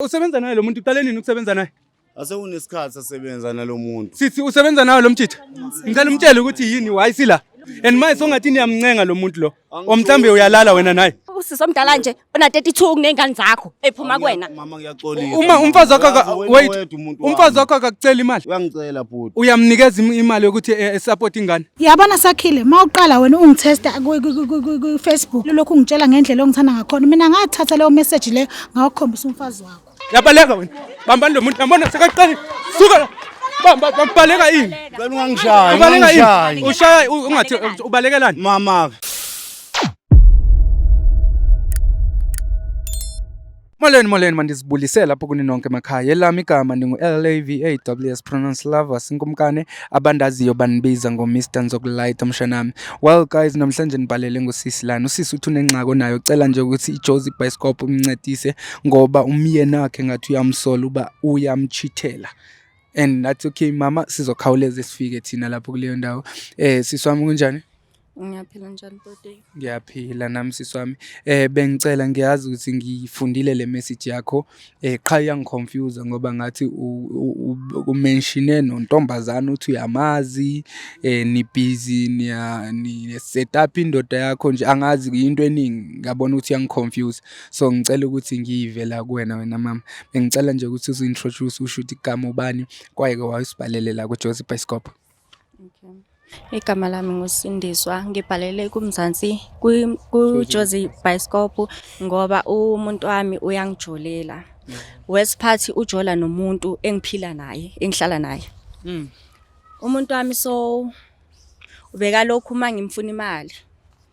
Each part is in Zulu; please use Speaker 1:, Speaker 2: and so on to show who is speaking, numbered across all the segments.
Speaker 1: Usebenza naye lo muntu uqale nini ukusebenza naye?
Speaker 2: Ase unesikhathi asebenza nalomuntu.
Speaker 1: Sithi usebenza naye lo mtshitha. Ngicela umtshele ukuthi yini why sila. And manje songathi niyamncenga lo muntu lo. Omhlambe uyalala wena naye.
Speaker 3: Usisi omdala nje una 32 kunengane zakho ephuma kuwena.
Speaker 2: Mama ngiyaxolisa.
Speaker 1: Uma umfazi wakho wait. Umfazi wakho akakucela imali.
Speaker 2: Uyangicela bhuti.
Speaker 1: Uyamnikeza imali yokuthi support ingane.
Speaker 4: Yabona Sakhile mawuqala wena ungithesta ku Facebook lokho ungitshela ngendlela ongithanda ngakhona mina ngathatha leyo message le ngawukhombisa umfazi wakho.
Speaker 1: Yabaleka wena. Bambani lo muntu yabona sekaqali. Suka la. Baleka ini?
Speaker 2: Wena ungangishaya.
Speaker 1: Ubaleka ini? Ushaya ungathi ubalekelani?
Speaker 2: Mama.
Speaker 1: Molweni mandisibulisela lapho kuni nonke emakhaya. Elami igama ningu-LAVAWS pronounce lovers inkumkane abandaziyo banibiza ngo-Mr Nzokulayitha mshanami. Well guys, namhlanje nibhalele ngosisi lana. Usisi uthi unengxako nayo, cela nje ukuthi iJozi Bioscope umncedise ngoba umyeni wakhe ngathi uyamsola uba uyamchithela. And that's okay mama, sizokhawuleza sifike thina lapho kuleyo ndawo. Siswami kunjani?
Speaker 3: Ngiyaphila njani bodi?
Speaker 1: Ngiyaphila nami siswami. Bengicela ngiyazi ukuthi ngifundile le message yakho. Qha yangiconfuse ngoba ngathi umenshine nontombazana uthi uyamazi, ni busy ni set up indoda yakho nje angazi into eningi ngabona ukuthi yangiconfuse. So ngicela ukuthi ngiyive la kuwena wena mama. Bengicela nje ukuthi uzintroduce usho ukuthi igama ubani kwaye ke wayisibhalele la kuJozi Bioscope.
Speaker 3: Okay. Igama lami nguSindiswa, ngibhalele kuMzansi kuJozi Bioscope ngoba umuntu wami uyangijolela. Wesiphathi ujola nomuntu engiphila naye, engihlala naye. Umuntu wami so ubeka lokhu mangimfuna imali.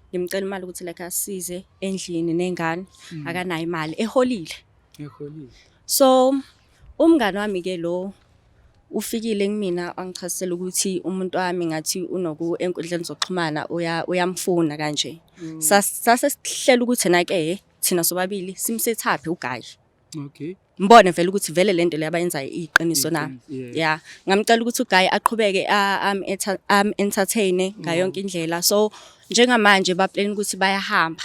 Speaker 3: Ngimcela imali ukuthi like asize endlini nengane, akanayo imali eholile. So umngane wami ke lo ufikile kimina angichasisela ukuthi umuntu wami ngathi unoku enkundleni zokuxhumana uyamfuna kanje. Sase sihlela ukuthi nake thina sobabili simsethaphe uGayi.
Speaker 1: Okay.
Speaker 3: Mbone vele ukuthi vele lento le abayenza iqiniso na. Yeah, ngamcela ukuthi uGayi aqhubeke entertain ngayo yonke indlela. So njengamanje baplan ukuthi bayahamba.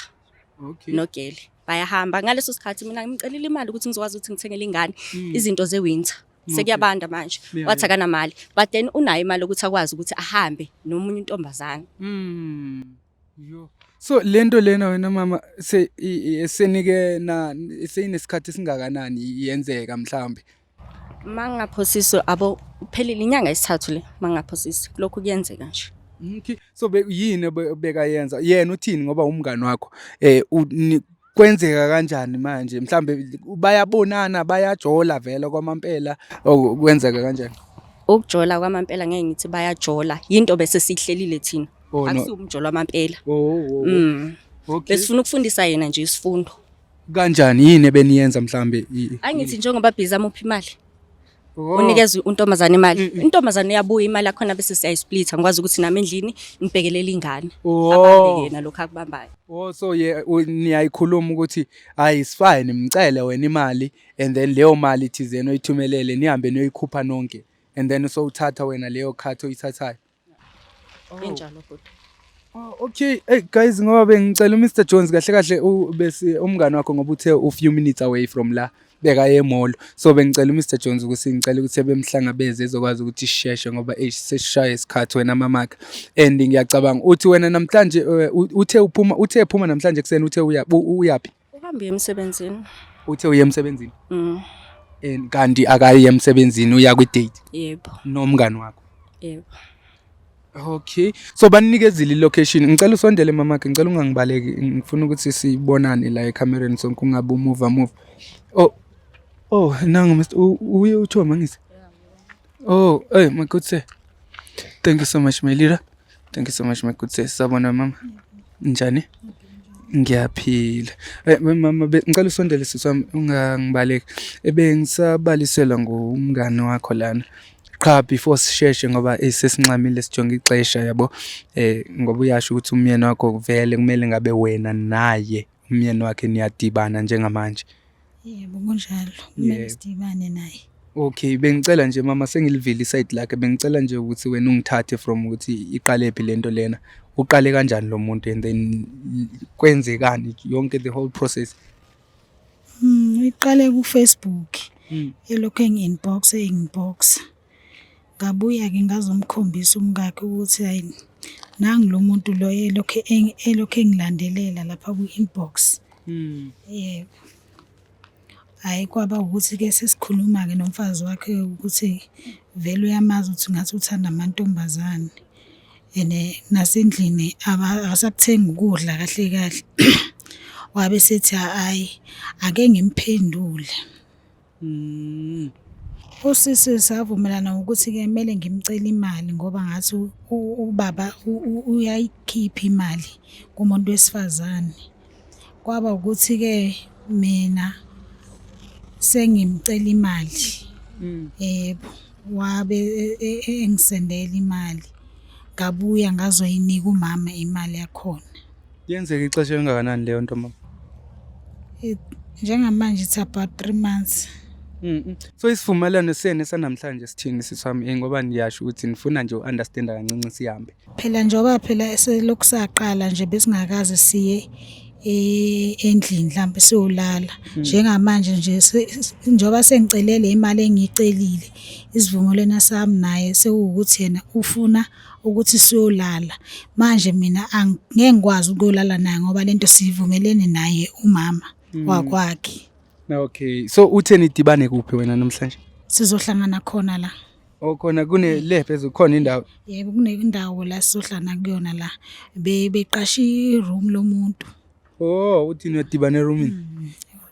Speaker 1: Okay.
Speaker 3: Nogeli bayahamba ngaleso sikhathi mina ngimcelile imali ukuthi ngizokwazi ukuthi ngithengele ingane izinto zewinter. Sekuyabanda manje wathi akana mali but then unayo imali ukuthi akwazi ukuthi ahambe nomunye intombazana.
Speaker 1: Yo. So lento lena wena mama senike na seyinesikhathi singakanani yenzeka mhlambe?
Speaker 3: Mangaphosisi abo uphelile inyanga esithathu le mangaphosisi lokho kuyenzeka nje.
Speaker 1: Okay. So yini beka yenza yena uthini ngoba umngane wakho kwenzeka kanjani manje mhlambe bayabonana bayajola vele kwamampela kwenzeka kanjani?
Speaker 3: Ukujola kwamampela ngeke ngithi bayajola into bese sihlelile thina akusumjolo wamampela. Okay. Besifuna ukufundisa yena nje isifundo.
Speaker 1: Kanjani yini ebeniyenza mhlambe?
Speaker 3: Angithi njengoba bhiza muphi imali unikeza untombazana imali. Intombazana iyabuya imali yakho bese siyayisplita ngikwazi ukuthi nami endlini ngibhekelele ingane abambe yena lokho akubambayo.
Speaker 1: So niyayikhuluma ukuthi ayisifine nimcele wena imali and then leyo mali thizeni oyithumelele nihambe niyoyikhupha nonke and then so uthatha wena leyo khathi oyithathayo.
Speaker 3: Enjalo kodwa.
Speaker 1: Okay, hey guys ngoba bengicela uMr Jones kahle bese umngane wakho ngoba uthe a few minutes away from la beka emall. So bengicela uMr Jones ukuthi ngicela ukuthi sebemhlangabeze ezokwazi ukuthi isheshe ngoba sesishaya isikhathi wena mamakhe. And ngiyacabanga uthi wena namhlanje uthe ephuma namhlanje kuseni uthe uyapi?
Speaker 3: Uhambe emsebenzini.
Speaker 1: Uthe uye emsebenzini? And kanti akayi emsebenzini uya ku date?
Speaker 3: Yebo.
Speaker 1: Nomngane wakho?
Speaker 3: Yebo.
Speaker 1: Okay. So baninikezile location. Ngicela usondele mamakhe, ngicela ungangibaleki. Ngifuna ukuthi sibonane la ecamereni sonke ungabe move. Oh, nangu Mr. Uye uthoma ngisi. Oh, hey my good sir. Thank you so much my leader. Thank you so much my good sir. Sabona mama. Njani? Ngiyaphila. Mama ngicela usondele siswami ungangibaleki. Ngisabalisela ngomngane wakho lana. Cha before sisheshe ngoba sesincamile sijonga ixesha yabo ngoba uyasho ukuthi umyeni wakho vele kumele ngabe wena naye umyeni wakhe niyadibana njengamanje.
Speaker 4: Yebo kunjalo kumele sidibane naye.
Speaker 1: Okay bengicela nje mama sengilivile iside lakhe bengicela nje ukuthi wena ungithathe from ukuthi iqale phi lento lena uqale kanjani lo muntu and then kwenzekani yonke the whole process.
Speaker 4: Iqale ku-Facebook.
Speaker 1: Mm.
Speaker 4: Elokhu engi-inbox. Ngabuya-ke ngazomkhombisa umkakhe ukuthi hayi nangu lo muntu lo elokhu engilandelela lapha ku-inbox. Yebo. Hhayi kwaba ukuthi-ke sesikhuluma-ke nomfazi wakhe ukuthi vele uyamazi ukuthi ngathi uthanda amantombazane. Nasendlini abasakuthengi ukudla kahle kahle. Wabe sethi hhayi ake ngimphendule. Usisi savumelana ukuthi-ke kumele ngimcele imali ngoba ngathi ubaba uyayikhipha imali kumuntu wesifazane. Kwaba ukuthi-ke mina sengimcela imali. Yebo, wabe engisendela imali. Ngabuya ngazoyinika umama imali yakhona.
Speaker 1: Yenzeka ixesha elingakanani leyo nto mama?
Speaker 4: Njengamanje it's about 3 months.
Speaker 1: So isivumelwano sene sanamhlanje sithini sisami ngoba ngiyasho ukuthi nifuna nje uunderstanda kancinci sihambe.
Speaker 4: Phela njoba phela selokhu saqala nje besingakaze siye endlini mhlawumbe siyolala. Njengamanje nje njoba sengicelele imali engiyicelile isivumelwano sami naye sekuwukuthi yena ufuna ukuthi siyolala. Manje mina angeke ngikwazi ukuyolala naye ngoba lento sivumelene naye umama wakwakhe.
Speaker 1: Okay, so utheni idibane kuphi wena namhlanje?
Speaker 4: Sizohlangana khona la.
Speaker 1: Khona kune phezulu khona indawo.
Speaker 4: Yebo kunendawo la sizohlangana kuyona la. Beqashe i-room lomuntu.
Speaker 1: Uthini udibane eroomini?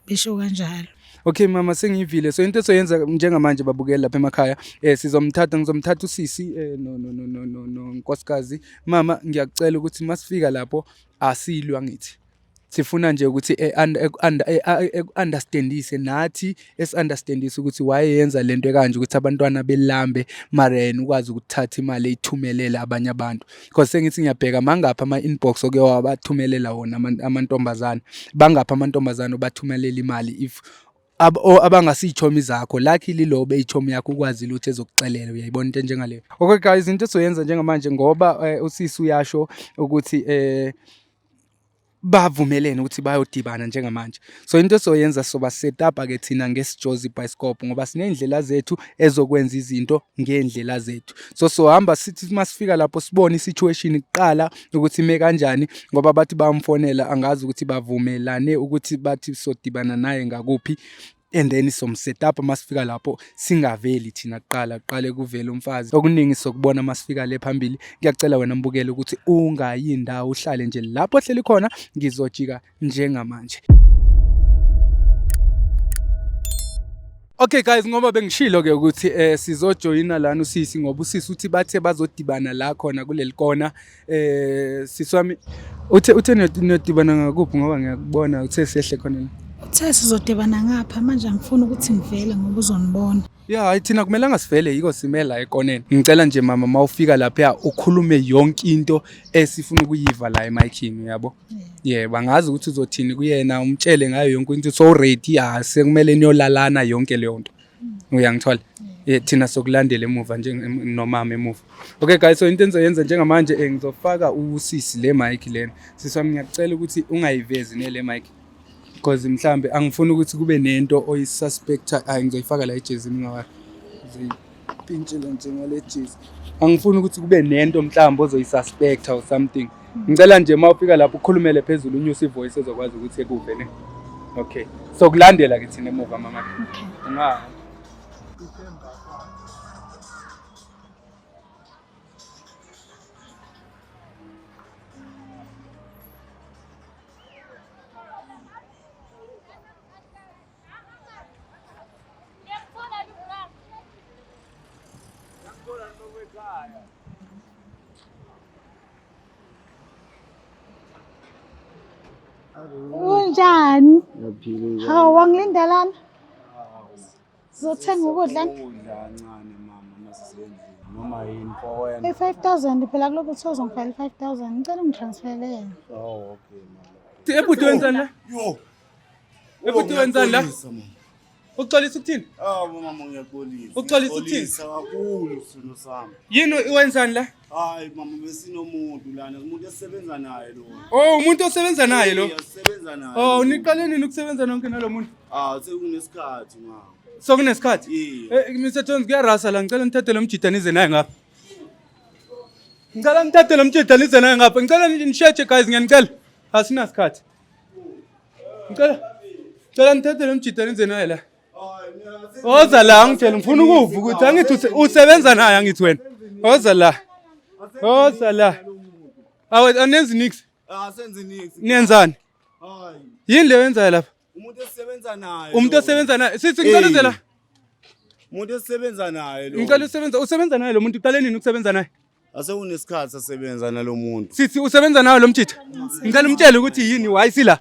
Speaker 4: Besho kanjalo.
Speaker 1: Okay mama sengivile. So into soyenza njengamanje babukela lapha emakhaya ngizomthatha usisi no nkosikazi. Mama ngiyakucela ukuthi masifika lapho asilwa ngithi. Sifuna nje ukuthi understandise nathi understandise ukuthi wayeyenza lento kanje ukuthi abantwana belambe mara yena ukwazi ukuthatha imali eyithumelela abanye abantu. Because sengithi ngiyabheka mangapha ama inbox oke wabathumelela wona amantombazana. Bangapha amantombazana obathumelela imali if abangasiyitshomi zakho luckily lo beyichomi yakho ukwazi ukuthi ezokucelela uyayibona into njengaleyo. Okay guys into soyenza njengamanje ngoba usisi uyasho ukuthi bavumelene ukuthi bayodibana njengamanje. So into soyenza soba set up ake thina ngesiJozi Bioscope ngoba sinendlela zethu ezokwenza izinto ngendlela zethu. So sohamba sithi masifika lapho sibone isituation iqala ukuthi ime kanjani ngoba bathi bamfonela angazi ukuthi bavumelane ukuthi bathi sodibana naye ngakuphi. And then set up masifika lapho singaveli thina qale kuvela umfazi. Okuningi sokubona masifika le phambili. Ngiyacela wena mbukele ukuthi ungayindawo uhlale nje lapho hleli khona ngizojika njengamanje. Okay guys ngoba bengishilo ke ukuthi sizojoyina lana usisi ngoba usisi uthi bathe bazodibana la khona kuleli kona. Siswami uthe nodibana ngakuphi ngoba ngiyakubona uthe sehle khona la.
Speaker 4: Uthe sizodibana ngapha manje angifuni ukuthi ngivele ngoba uzonibona.
Speaker 1: Yeah, thina kumele ngasivele yiko simela ekoneni. Ngicela nje mama mawufika lapha ukhulume yonke into esifuna ukuyiva la emic-ini yabo. Yeah, bangazi ukuthi uzothini kuyena umtshele ngayo yonke into so ready sekumele niyolalana yonke leyo nto. Uyangithola? Thina sokulandela emuva nje nomama emuva. Okay guys so into enzoyenza njengamanje ngizofaka usisi le mic lena. Siswami ngiyakucela ukuthi ungayivezi nele mic. Because mhlambe angifuni ukuthi kube nento oyisuspecta ngizoyifaka la ejezini ngawa zipintshela nje ngale jezi. Angifuni ukuthi kube nento mhlambe ozoyisuspecta or something. Ngicela nje mawufika lapho ukhulumele phezulu unyuse ivoice ezokwazi ukuthi ekuve ne. Okay. So kulandela ke thina emuva mama. Nga
Speaker 4: Unjani? Hawu wangilindelana? Zothenga ukudla?
Speaker 2: Kancane mama masisendlini noma yini for wena.
Speaker 4: 5,000 phela kuloko uthoza ngifile 5,000. Ngicela ungitransferele yena.
Speaker 2: Okay mama.
Speaker 1: Ebhuti wenzani la?
Speaker 2: Yo.
Speaker 1: Ebhuti wenzani la? Uxolisa ukuthini?
Speaker 2: Mama ngiyaxolisa.
Speaker 1: Uxolisa ukuthini?
Speaker 2: Kakhulu sino sami.
Speaker 1: Yini wenzani la?
Speaker 2: Hayi mama besinomuntu lana, umuntu esebenza naye lo.
Speaker 1: Oh, umuntu osebenza naye lo.
Speaker 2: Siyasebenza naye.
Speaker 1: Oh, niqale nini ukusebenza nonke nalomuntu?
Speaker 2: Sekunesikhathi mama.
Speaker 1: Sokunesikhathi? Mr. Jones kuyarasa la, ngicela nithathe lo mjida nize naye ngapha. Ngicela nithathe lo mjida nize naye ngapha. Ngicela nisheshe guys, ngiyanicela. Asinasikhathi. Ngicela nithathe lo mjida nize naye la. Oza la ngitshela ngifuna ukuva ukuthi angithi usebenza naye angithi wena. Oza la. Awu anenzi nix.
Speaker 2: Senze nix.
Speaker 1: Niyenzani?
Speaker 2: Hayi.
Speaker 1: Yini le wenzayo lapha?
Speaker 2: Umuntu esebenza naye.
Speaker 1: Umuntu osebenza naye. Sithi ngicela la.
Speaker 2: Umuntu esebenza naye lo.
Speaker 1: Ngicela usebenza naye lo muntu uqale nini ukusebenza naye?
Speaker 2: Asekunesikhathi sasebenza nalo muntu.
Speaker 1: Sithi usebenza nawe lo mjida. Ngicela umtshele ukuthi yini why sila.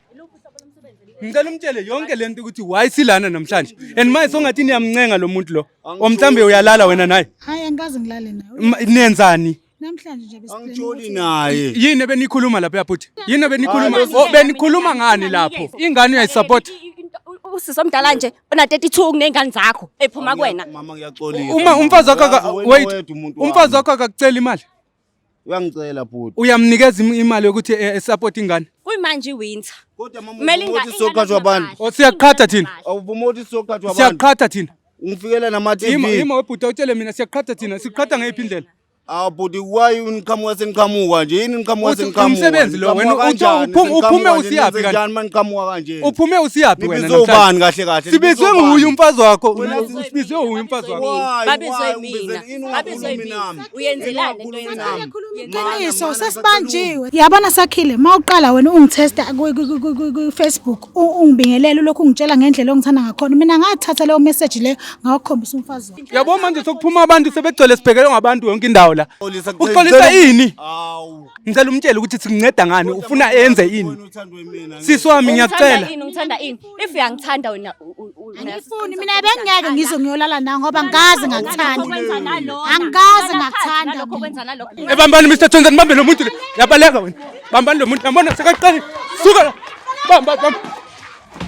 Speaker 1: Ngicela umtshele yonke lento ukuthi why silana namhlanje. And manje songathi niyamncenga lo muntu lo. Omhlambe uyalala wena naye.
Speaker 4: Hayi angikaze ngilale nawe.
Speaker 1: Niyenzani?
Speaker 4: Namhlanje nje
Speaker 2: Angitsholi naye.
Speaker 1: Yini ebenikhuluma lapha yabuthi? Yini ebenikhuluma? Benikhuluma ngani lapho? Ingane uyayisupport.
Speaker 3: Usisomdala nje una 32 kunengane zakho ephuma kuwena.
Speaker 2: Mama ngiyaxolisa.
Speaker 1: Uma umfazi wakho wait. Umfazi wakho akakucela imali.
Speaker 2: Uyangicela bhuti.
Speaker 1: Uyamnikeza imali yokuthi support ingane.
Speaker 3: Kuyimanje iwinter.
Speaker 2: Kodwa mama
Speaker 3: Kumele
Speaker 2: sokhathwa abantu.
Speaker 1: Siyaqhatha thina.
Speaker 2: Awuvumoti sokhathwa abantu.
Speaker 1: Siyaqhatha thina.
Speaker 2: Ungifikela nama TV.
Speaker 1: Yima webhuta utshele mina siyaqhatha thina. Siqhatha ngayiphi indlela?
Speaker 2: Bhuti why uniqhamuka seniqhamuka nje yini niqhamuka seniqhamuka
Speaker 1: umsebenzi lo wena uphume usiyaphi kanti
Speaker 2: kanjani maniqhamuka kanje
Speaker 1: uphume usiyaphi wena
Speaker 2: namhlanje kahle kahle
Speaker 1: sibizwe nguye umfazi wakho sibizwe nguye umfazi wakho
Speaker 3: babizwe mina uyenzelani into yenzani
Speaker 4: Iqiniso sesibanjiwe. Yabona Sakhile, mawuqala wena ungitesta ku Facebook ungibingelela lokho ungitshela ngendlela ongithanda ngakhona. Mina ngathatha leyo message le ngakukhombisa umfazi wakho.
Speaker 1: Yabo manje sokuphuma abantu sebegcwele sibhekele ngabantu yonke indawo la. Uxolisa ini? Ngicela umtshele ukuthi sikunceda ngani ufuna enze ini? Siswami ngiyacela.
Speaker 3: Ngithanda ini? If uyangithanda wena
Speaker 4: Angifuni mina bengeke ngizo ngiyolala nawe ngoba ngazi ngakuthanda. Angazi ngakuthanda
Speaker 3: lokho kwenza nalokho.
Speaker 1: Ebambani Mr. Johnson bambe lo muntu yabaleka wena. Bambani lo muntu yabona sekaqala. Suka. Bamba.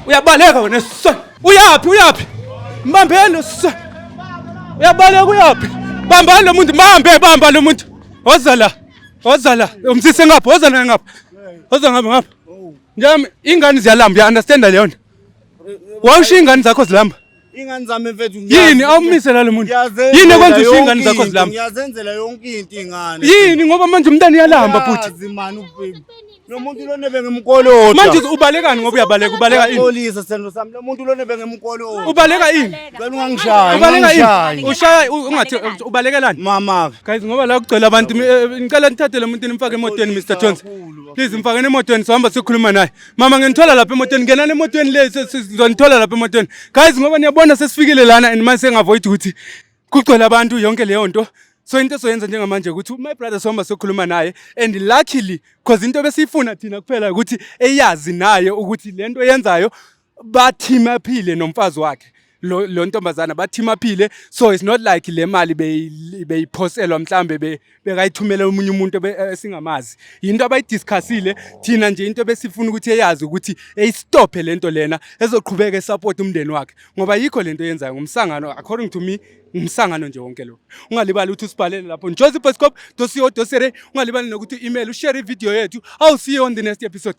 Speaker 1: Uyabaleka wena son. Uyaphi? Mbambeni lo son. Uyabaleka uyaphi? Bamba lo muntu bamba lo muntu. Woza la. Umsise ngapha, woza naye ngapha. Woza ngapha. Njami ingane ziyalamba, understand leyo nto. Wawushiya ingane zakho zilamba.
Speaker 2: ingane zami mfethu
Speaker 1: Yini awumise la lo muntu? Yini ekwenza ushiya ingane zakho zilamba?
Speaker 2: Ngiyazenzela yonke into ingane.
Speaker 1: Yini ngoba manje umntana uyalamba futhi.
Speaker 2: Azimani ubheki. Lo muntu lo nebe ngemkolota.
Speaker 1: Manje ubalekani ngoba ubaleka ini?
Speaker 2: Polisa sendo sami lo muntu lo nebe ngemkolota.
Speaker 1: Ubaleka ini?
Speaker 2: Cela ungangishaya.
Speaker 1: Ubaleka ini? Ushaya ungathi ubalekelani?
Speaker 2: Mama.
Speaker 1: Guys ngoba la kugcwele abantu ngicela nithathe lo muntu nimfake emotweni Mr. Jones. Please mfakeni emotweni sihamba sikhuluma naye. Mama nginithola lapha emotweni ngenani emotweni le sizonithola lapha emotweni. Guys ngoba niyabona sesifikile lana and manje sengavoid ukuthi kugcwele abantu yonke leyo nto. So into soyenza njengamanje ukuthi my brother sihamba sikhuluma naye and luckily because into besifuna thina kuphela ukuthi eyazi naye ukuthi lento yenzayo bathimaphile nomfazi wakhe. Lo ntombazana bathimaphile so it's not like le mali beyiphoselwa mhlambe bekayithumela umunye umuntu esingamazi into abayidiscussile thina nje into besifuna ukuthi eyazi ukuthi stop lento lena ezoqhubeka support umndeni wakhe ngoba yikho lento yenzayo ngumsangano according to me umsangano nje wonke lo ungalibali ukuthi usibhalele lapho Joseph Pescope dosio dosere ungalibali nokuthi email ushare video yethu I'll see you on the next episode